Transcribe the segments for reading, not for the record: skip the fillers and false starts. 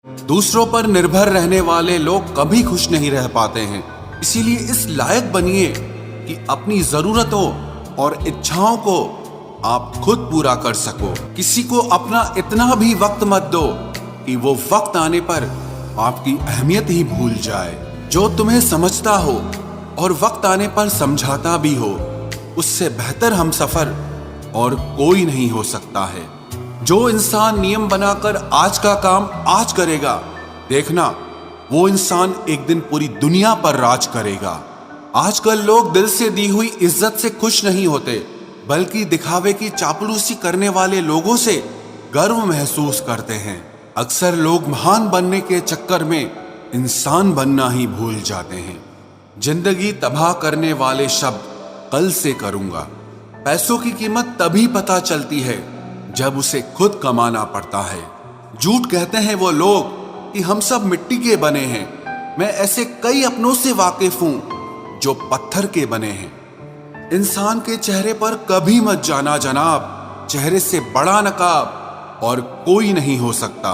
दूसरों पर निर्भर रहने वाले लोग कभी खुश नहीं रह पाते हैं। इसीलिए इस लायक बनिए कि अपनी जरूरतों और इच्छाओं को आप खुद पूरा कर सको। किसी को अपना इतना भी वक्त मत दो कि वो वक्त आने पर आपकी अहमियत ही भूल जाए। जो तुम्हें समझता हो और वक्त आने पर समझाता भी हो, उससे बेहतर हमसफर और कोई नहीं हो सकता है। जो इंसान नियम बनाकर आज का काम आज करेगा, देखना वो इंसान एक दिन पूरी दुनिया पर राज करेगा। आजकल लोग दिल से दी हुई इज्जत से खुश नहीं होते, बल्कि दिखावे की चापलूसी करने वाले लोगों से गर्व महसूस करते हैं। अक्सर लोग महान बनने के चक्कर में इंसान बनना ही भूल जाते हैं। जिंदगी तबाह करने वाले शब्द कल से करूंगा। पैसों की कीमत तभी पता चलती है जब उसे खुद कमाना पड़ता है। झूठ कहते हैं वो लोग कि हम सब मिट्टी के बने हैं। मैं ऐसे कई अपनों से वाकिफ हूं जो पत्थर के बने हैं। इंसान के चेहरे पर कभी मत जाना जनाब, चेहरे से बड़ा नकाब और कोई नहीं हो सकता।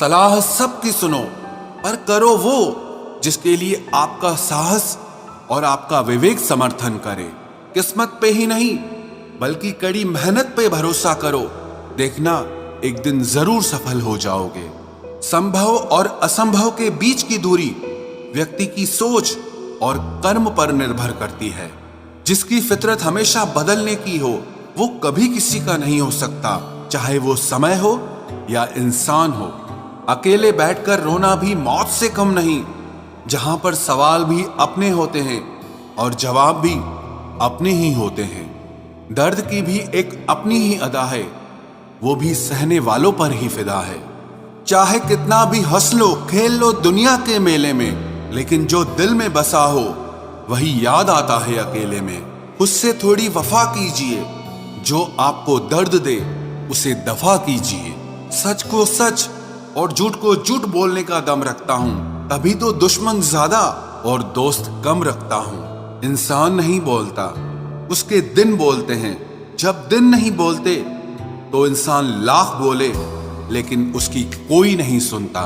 सलाह सबकी सुनो, पर करो वो जिसके लिए आपका साहस और आपका विवेक समर्थन करे। किस्मत पे ही नहीं बल्कि कड़ी मेहनत पे भरोसा करो, देखना एक दिन जरूर सफल हो जाओगे। संभव और असंभव के बीच की दूरी व्यक्ति की सोच और कर्म पर निर्भर करती है। जिसकी फितरत हमेशा बदलने की हो, वो कभी किसी का नहीं हो सकता, चाहे वो समय हो या इंसान हो। अकेले बैठकर रोना भी मौत से कम नहीं, जहां पर सवाल भी अपने होते हैं और जवाब भी अपने ही होते हैं। दर्द की भी एक अपनी ही अदा है, वो भी सहने वालों पर ही फिदा है। चाहे कितना भी हंस लो खेल लो दुनिया के मेले में, लेकिन जो दिल में बसा हो वही याद आता है अकेले में। उससे थोड़ी वफा कीजिए, जो आपको दर्द दे उसे दफा कीजिए। सच को सच और झूठ को झूठ बोलने का दम रखता हूं, तभी तो दुश्मन ज्यादा और दोस्त कम रखता हूं। इंसान नहीं बोलता, उसके दिन बोलते हैं। जब दिन नहीं बोलते तो इंसान लाख बोले, लेकिन उसकी कोई नहीं सुनता।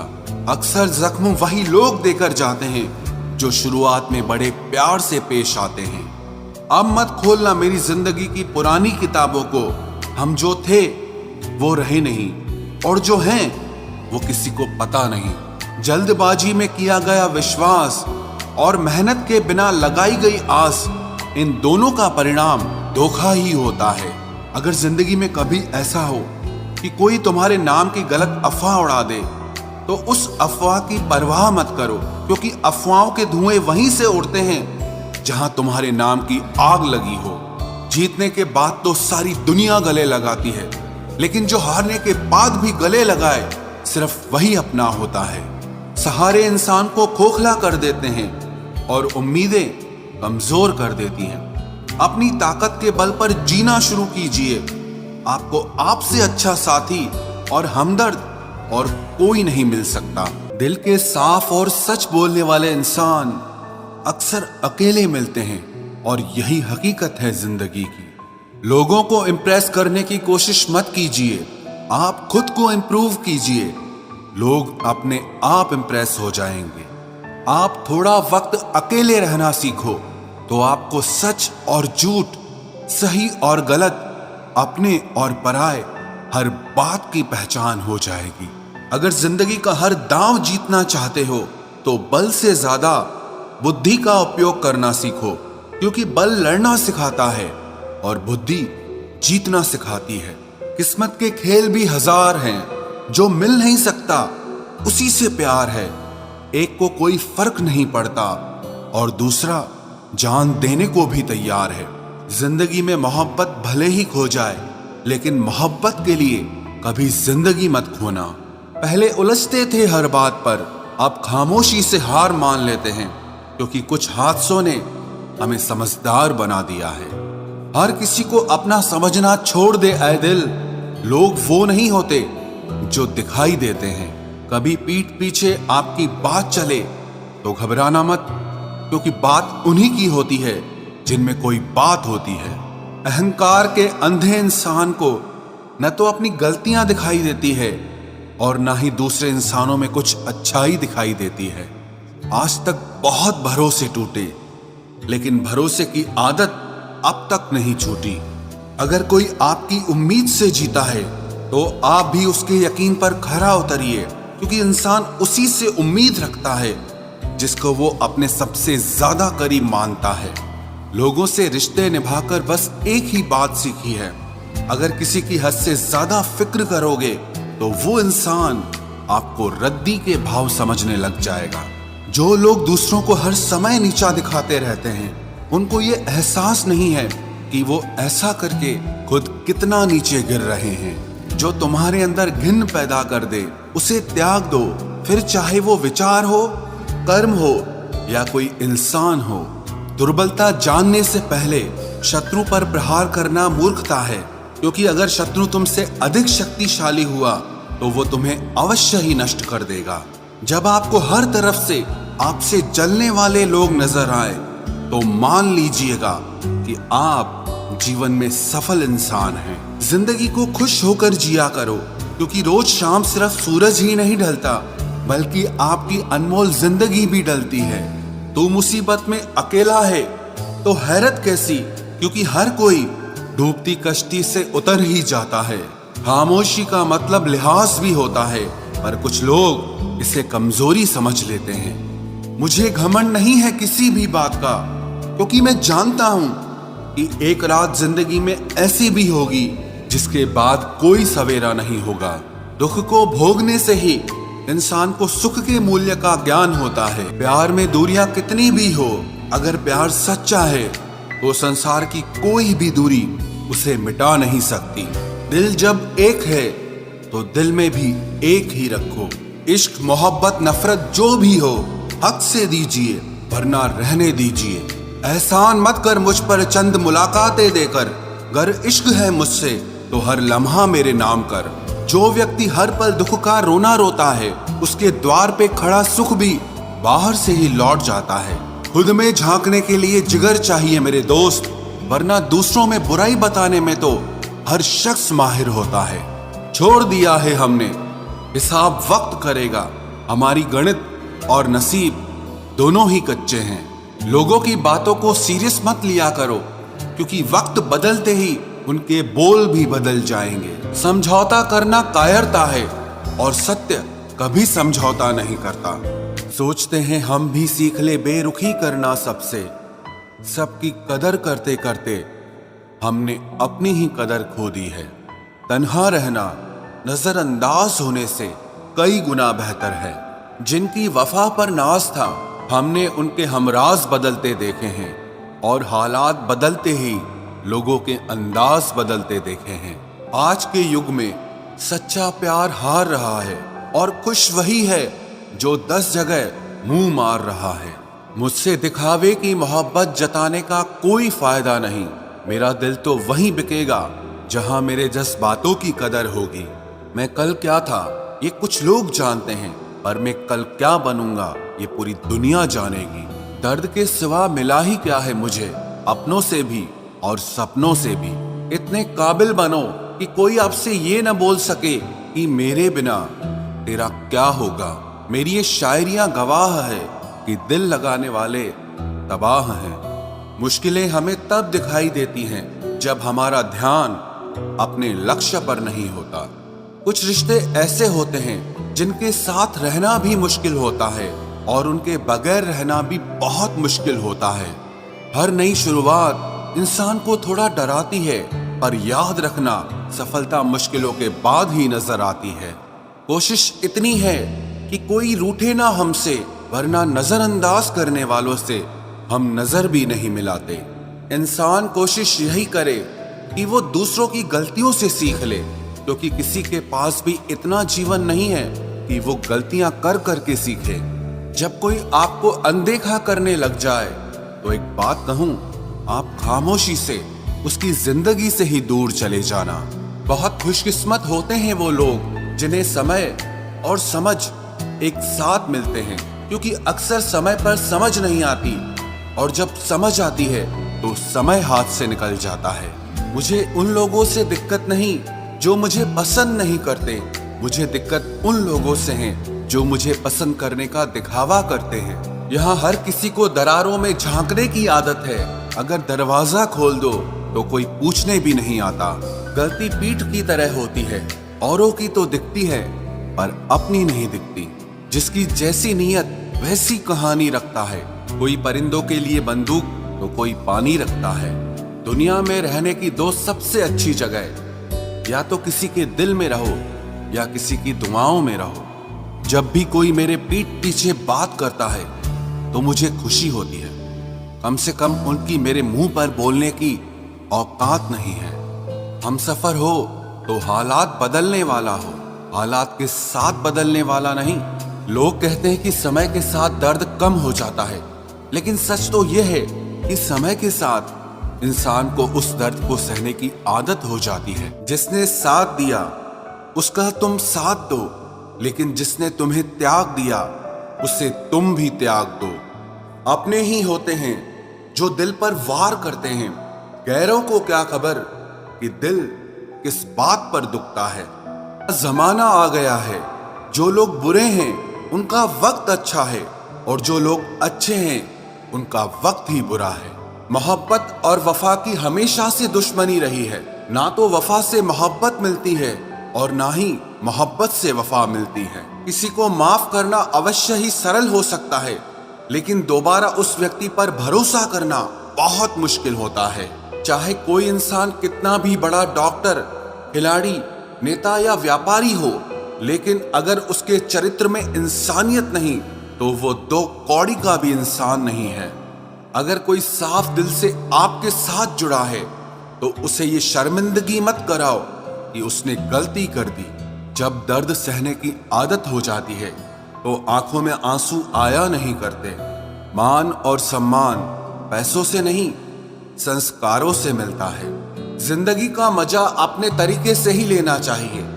अक्सर जख्म वही लोग देकर जाते हैं जो शुरुआत में बड़े प्यार से पेश आते हैं। अब मत खोलना मेरी जिंदगी की पुरानी किताबों को। हम जो थे वो रहे नहीं, और जो हैं वो किसी को पता नहीं। जल्दबाजी में किया गया विश्वास और मेहनत के बिना लगाई गई आस, इन दोनों का परिणाम धोखा ही होता है। अगर जिंदगी में कभी ऐसा हो कि कोई तुम्हारे नाम की गलत अफवाह उड़ा दे, तो उस अफवाह की परवाह मत करो, क्योंकि अफवाहों के धुएं वहीं से उड़ते हैं जहां तुम्हारे नाम की आग लगी हो। जीतने के बाद तो सारी दुनिया गले लगाती है, लेकिन जो हारने के बाद भी गले लगाए, सिर्फ वही अपना होता है। सहारे इंसान को खोखला कर देते हैं और उम्मीदें कमजोर कर देती हैं। अपनी ताकत के बल पर जीना शुरू कीजिए। आपको आपसे अच्छा साथी और हमदर्द और कोई नहीं मिल सकता। दिल के साफ और सच बोलने वाले इंसान अक्सर अकेले मिलते हैं, और यही हकीकत है जिंदगी की। लोगों को इम्प्रेस करने की कोशिश मत कीजिए, आप खुद को इम्प्रूव कीजिए। लोग अपने आप इम्प्रेस हो जाएंगे। आप थोड़ा वक्त अकेले रहना सीखो, तो आपको सच और झूठ, सही और गलत, अपने और पराये हर बात की पहचान हो जाएगी। अगर जिंदगी का हर दांव जीतना चाहते हो, तो बल से ज्यादा बुद्धि का उपयोग करना सीखो, क्योंकि बल लड़ना सिखाता है और बुद्धि जीतना सिखाती है। किस्मत के खेल भी हजार हैं, जो मिल नहीं सकता उसी से प्यार है। एक को कोई फर्क नहीं पड़ता और दूसरा जान देने को भी तैयार है। जिंदगी में मोहब्बत भले ही खो जाए, लेकिन मोहब्बत के लिए कभी जिंदगी मत खोना। पहले उलझते थे हर बात पर, अब खामोशी से हार मान लेते हैं, क्योंकि कुछ हादसों ने हमें समझदार बना दिया है। हर किसी को अपना समझना छोड़ दे ऐ दिल। लोग वो नहीं होते जो दिखाई देते हैं। कभी पीठ पीछे आपकी बात चले तो घबराना मत, क्योंकि बात उन्हीं की होती है जिनमें कोई बात होती है। अहंकार के अंधे इंसान को न तो अपनी गलतियां दिखाई देती है और ना ही दूसरे इंसानों में कुछ अच्छाई दिखाई देती है। आज तक बहुत भरोसे टूटे, लेकिन भरोसे की आदत अब तक नहीं छूटी। अगर कोई आपकी उम्मीद से जीता है तो आप भी उसके यकीन पर खरा उतरिए, क्योंकि इंसान उसी से उम्मीद रखता है जिसको वो अपने सबसे ज्यादा करीब मानता है। लोगों से रिश्ते निभाकर बस एक ही बात सीखी है, अगर किसी की हद से ज्यादा फिक्र करोगे तो वो इंसान आपको रद्दी के भाव समझने लग जाएगा। जो लोग दूसरों को हर समय नीचा दिखाते रहते हैं, उनको ये एहसास नहीं है कि वो ऐसा करके खुद कितना नीचे गिर रहे हैं। जो तुम्हारे अंदर घिन पैदा कर दे उसे त्याग दो, फिर चाहे वो विचार हो, कर्म हो या कोई इंसान हो। दुर्बलता जानने से पहले शत्रु पर प्रहार करना मूर्खता है, क्योंकि अगर शत्रु तुमसे अधिक शक्तिशाली हुआ तो वो तुम्हें अवश्य ही नष्ट कर देगा। जब आपको हर तरफ से आपसे जलने वाले लोग नजर आए तो मान लीजिएगा कि आप जीवन में सफल इंसान हैं। जिंदगी को खुश होकर जिया करो, क्योंकि रोज शाम सिर्फ सूरज ही नहीं ढलता बल्कि आपकी अनमोल जिंदगी भी ढलती है। तू मुसीबत में अकेला है तो हैरत कैसी, क्योंकि हर कोई डूबती कश्ती से उतर ही जाता है। खामोशी का मतलब लिहाज भी होता है, पर कुछ लोग इसे कमजोरी समझ लेते हैं। मुझे घमंड नहीं है किसी भी बात का, क्योंकि मैं जानता हूं कि एक रात जिंदगी में ऐसी भी होगी जिसके बाद कोई सवेरा नहीं होगा। दुख को भोगने से ही इंसान को सुख के मूल्य का ज्ञान होता है। प्यार में दूरियां कितनी भी हो, अगर प्यार सच्चा है तो संसार की कोई भी दूरी उसे मिटा नहीं सकती। दिल जब एक है तो दिल में भी एक ही रखो। इश्क मोहब्बत नफरत जो भी हो हक से दीजिए, वरना रहने दीजिए। एहसान मत कर मुझ पर चंद मुलाकातें देकर, गर इश्क है मुझसे तो हर लम्हा मेरे नाम कर। जो व्यक्ति हर पल दुख का रोना रोता है, उसके द्वार पे खड़ा सुख भी बाहर से ही लौट जाता है। खुद में झांकने के लिए जिगर चाहिए मेरे दोस्त, वरना दूसरों में बुराई बताने में तो हर शख्स माहिर होता है। छोड़ दिया है हमने, हिसाब वक्त करेगा। हमारी गणित और नसीब दोनों ही कच्चे हैं। लोगों की बातों को सीरियस मत लिया करो, क्योंकि वक्त बदलते ही उनके बोल भी बदल जाएंगे। समझौता करना कायरता है और सत्य कभी समझौता नहीं करता। सोचते हैं हम भी सीख ले बेरुखी करना सबसे, सबकी कदर करते करते हमने अपनी ही कदर खो दी है। तन्हा रहना नजरअंदाज होने से कई गुना बेहतर है। जिनकी वफा पर नाज था, हमने उनके हमराज बदलते देखे हैं, और हालात बदलते ही लोगों के अंदाज बदलते देखे हैं। आज के युग में सच्चा प्यार हार रहा है, और खुश वही है जो 10 जगह मुंह मार रहा है। मुझसे दिखावे की मोहब्बत जताने का कोई फायदा नहीं। मेरा दिल तो वहीं बिकेगा जहां मेरे जज्बातों की कदर होगी। मैं कल क्या था ये कुछ लोग जानते हैं, पर मैं कल क्या बनूंगा ये पूरी दुनिया जानेगी। दर्द के सिवा मिला ही क्या है मुझे, अपनों से भी और सपनों से भी। इतने काबिल बनो कि कोई आपसे ये न बोल सके कि मेरे बिना तेरा क्या होगा। मेरी ये शायरियां गवाह है कि दिल लगाने वाले तबाह हैं। मुश्किलें हमें तब दिखाई देती हैं जब हमारा ध्यान अपने लक्ष्य पर नहीं होता। कुछ रिश्ते ऐसे होते हैं जिनके साथ रहना भी मुश्किल होता है, और उनके बगैर रहना भी बहुत मुश्किल होता है। हर नई शुरुआत इंसान को थोड़ा डराती है, पर याद रखना सफलता मुश्किलों के बाद ही नजर आती है। कोशिश इतनी है कि कोई रूठे ना हमसे, वरना नजरअंदाज करने वालों से हम नजर भी नहीं मिलाते। इंसान कोशिश यही करे कि वो दूसरों की गलतियों से सीख ले, क्योंकि किसी के पास भी इतना जीवन नहीं है कि वो गलतियां कर करके सीखे। जब कोई आपको अनदेखा करने लग जाए तो एक बात कहूं, आप खामोशी से उसकी जिंदगी से ही दूर चले जाना। बहुत खुशकिस्मत होते हैं वो लोग जिन्हें समय और समझ एक साथ मिलते हैं, क्योंकि अक्सर समय पर समझ नहीं आती, और जब समझ आती है तो समय हाथ से निकल जाता है। मुझे उन लोगों से दिक्कत नहीं जो मुझे पसंद नहीं करते, मुझे दिक्कत उन लोगों से है जो मुझे पसंद करने का दिखावा करते हैं। यहाँ हर किसी को दरारों में झांकने की आदत है। अगर दरवाजा खोल दो तो कोई पूछने भी नहीं आता। गलती पीठ की तरह होती है, औरों की तो दिखती है पर अपनी नहीं दिखती। जिसकी जैसी नीयत वैसी कहानी रखता है। कोई परिंदों के लिए बंदूक तो कोई पानी रखता है। दुनिया में रहने की दो सबसे अच्छी जगह, या तो किसी के दिल में रहो या किसी की दुआओं में रहो। जब भी कोई मेरे पीठ पीछे बात करता है तो मुझे खुशी होती है। कम से कम उनकी मेरे मुंह पर बोलने की औकात नहीं है। हम सफर हो तो हालात बदलने वाला हो, हालात के साथ बदलने वाला नहीं। लोग कहते हैं कि समय के साथ दर्द कम हो जाता है, लेकिन सच तो यह है कि समय के साथ इंसान को उस दर्द को सहने की आदत हो जाती है। जिसने साथ दिया उसका तुम साथ दो, लेकिन जिसने तुम्हें त्याग दिया उसे तुम भी त्याग दो। अपने ही होते हैं जो दिल पर वार करते हैं। गैरों को क्या खबर कि दिल किस बात पर दुखता है। जमाना आ गया है, जो लोग बुरे हैं उनका वक्त अच्छा है, और जो लोग अच्छे हैं उनका वक्त ही बुरा है। मोहब्बत और वफा की हमेशा से दुश्मनी रही है। ना तो वफा से मोहब्बत मिलती है और ना ही मोहब्बत से वफा मिलती है। किसी को माफ करना अवश्य ही सरल हो सकता है, लेकिन दोबारा उस व्यक्ति पर भरोसा करना बहुत मुश्किल होता है। चाहे कोई इंसान कितना भी बड़ा डॉक्टर, खिलाड़ी, नेता या व्यापारी हो, लेकिन अगर उसके चरित्र में इंसानियत नहीं तो वो दो कौड़ी का भी इंसान नहीं है। अगर कोई साफ दिल से आपके साथ जुड़ा है तो उसे ये शर्मिंदगी मत कराओ कि उसने गलती कर दी। जब दर्द सहने की आदत हो जाती है तो आंखों में आंसू आया नहीं करते। मान और सम्मान पैसों से नहीं, संस्कारों से मिलता है। जिंदगी का मजा अपने तरीके से ही लेना चाहिए।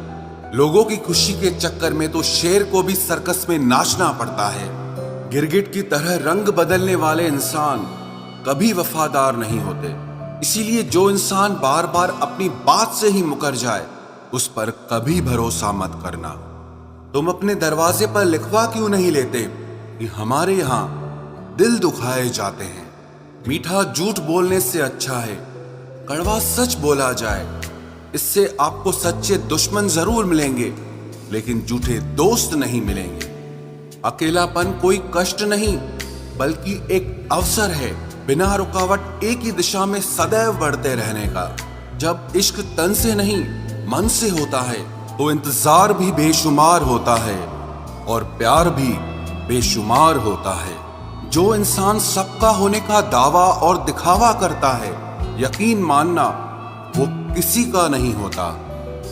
लोगों की खुशी के चक्कर में तो शेर को भी सर्कस में नाचना पड़ता है। गिरगिट की तरह रंग बदलने वाले इंसान कभी वफादार नहीं होते। इसीलिए जो इंसान बार बार अपनी बात से ही मुकर जाए उस पर कभी भरोसा मत करना। तुम अपने दरवाजे पर लिखवा क्यों नहीं लेते कि हमारे यहाँ दिल दुखाए जाते हैं। मीठा झूठ बोलने से अच्छा है कड़वा सच बोला जाए। इससे आपको सच्चे दुश्मन जरूर मिलेंगे, लेकिन झूठे दोस्त नहीं मिलेंगे। अकेलापन कोई कष्ट नहीं बल्कि एक अवसर है, बिना रुकावट एक ही दिशा में सदैव बढ़ते रहने का। जब इश्क तन से नहीं मन से होता है तो इंतजार भी बेशुमार होता है और प्यार भी बेशुमार होता है। जो इंसान सबका होने का दावा और दिखावा करता है, यकीन मानना वो किसी का नहीं होता।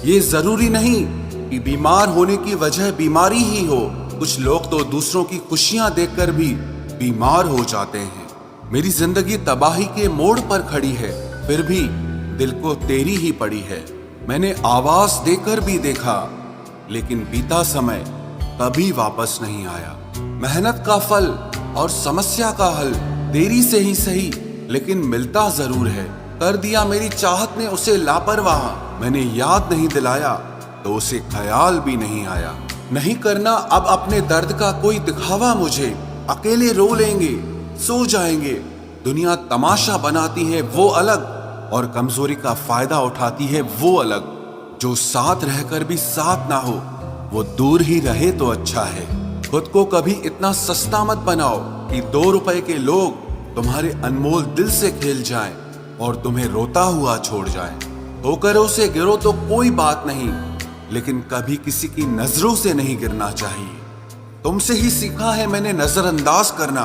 ये जरूरी नहीं कि बीमार होने की वजह बीमारी ही हो। कुछ लोग तो दूसरों की खुशियां देखकर भी बीमार हो जाते हैं। मेरी जिंदगी तबाही के मोड़ पर खड़ी है, फिर भी दिल को तेरी ही पड़ी है। मैंने आवाज देकर भी देखा, लेकिन बीता समय कभी वापस नहीं आया। मेहनत का फल और समस्या का हल देरी से ही सही, लेकिन मिलता जरूर है। कर दिया मेरी चाहत ने उसे लापरवाह, मैंने याद नहीं दिलाया तो उसे ख्याल भी नहीं आया। नहीं करना अब अपने दर्द का कोई दिखावा मुझे। अकेले रो लेंगे, सो जाएंगे। दुनिया तमाशा बनाती है वो अलग, और कमजोरी का फायदा उठाती है वो अलग। जो साथ रहकर भी साथ ना हो वो दूर ही रहे तो अच्छा है। खुद को कभी इतना सस्ता मत बनाओ कि 2 रुपए के लोग तुम्हारे अनमोल दिल से खेल जाएं और तुम्हें रोता हुआ छोड़ जाएं। ठोकरों से गिरो तो कोई बात नहीं, लेकिन कभी किसी की नजरों से नहीं गिरना चाहिए। तुमसे ही सीखा है मैंने नजरअंदाज करना,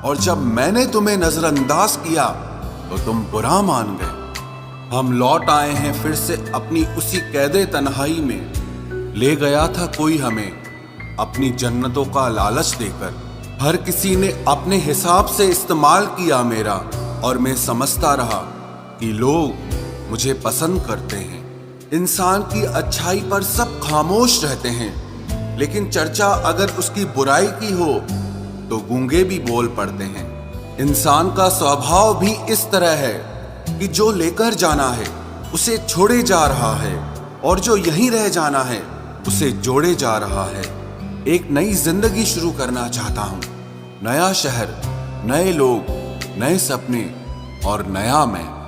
और जब मैंने तुम्हें नजरअंदाज किया तो तुम बुरा मान गए। हम लौट आए हैं फिर से अपनी उसी कैदे तन्हाई में। ले गया था कोई हमें अपनी जन्नतों का लालच देकर। हर किसी ने अपने हिसाब से इस्तेमाल किया मेरा, और मैं समझता रहा कि लोग मुझे पसंद करते हैं। इंसान की अच्छाई पर सब खामोश रहते हैं, लेकिन चर्चा अगर उसकी बुराई की हो तो गूंगे भी बोल पड़ते हैं। इंसान का स्वभाव भी इस तरह है कि जो लेकर जाना है उसे छोड़े जा रहा है, और जो यहीं रह जाना है उसे जोड़े जा रहा है। एक नई जिंदगी शुरू करना चाहता हूँ। नया शहर, नए लोग, नए सपने और नया मैं।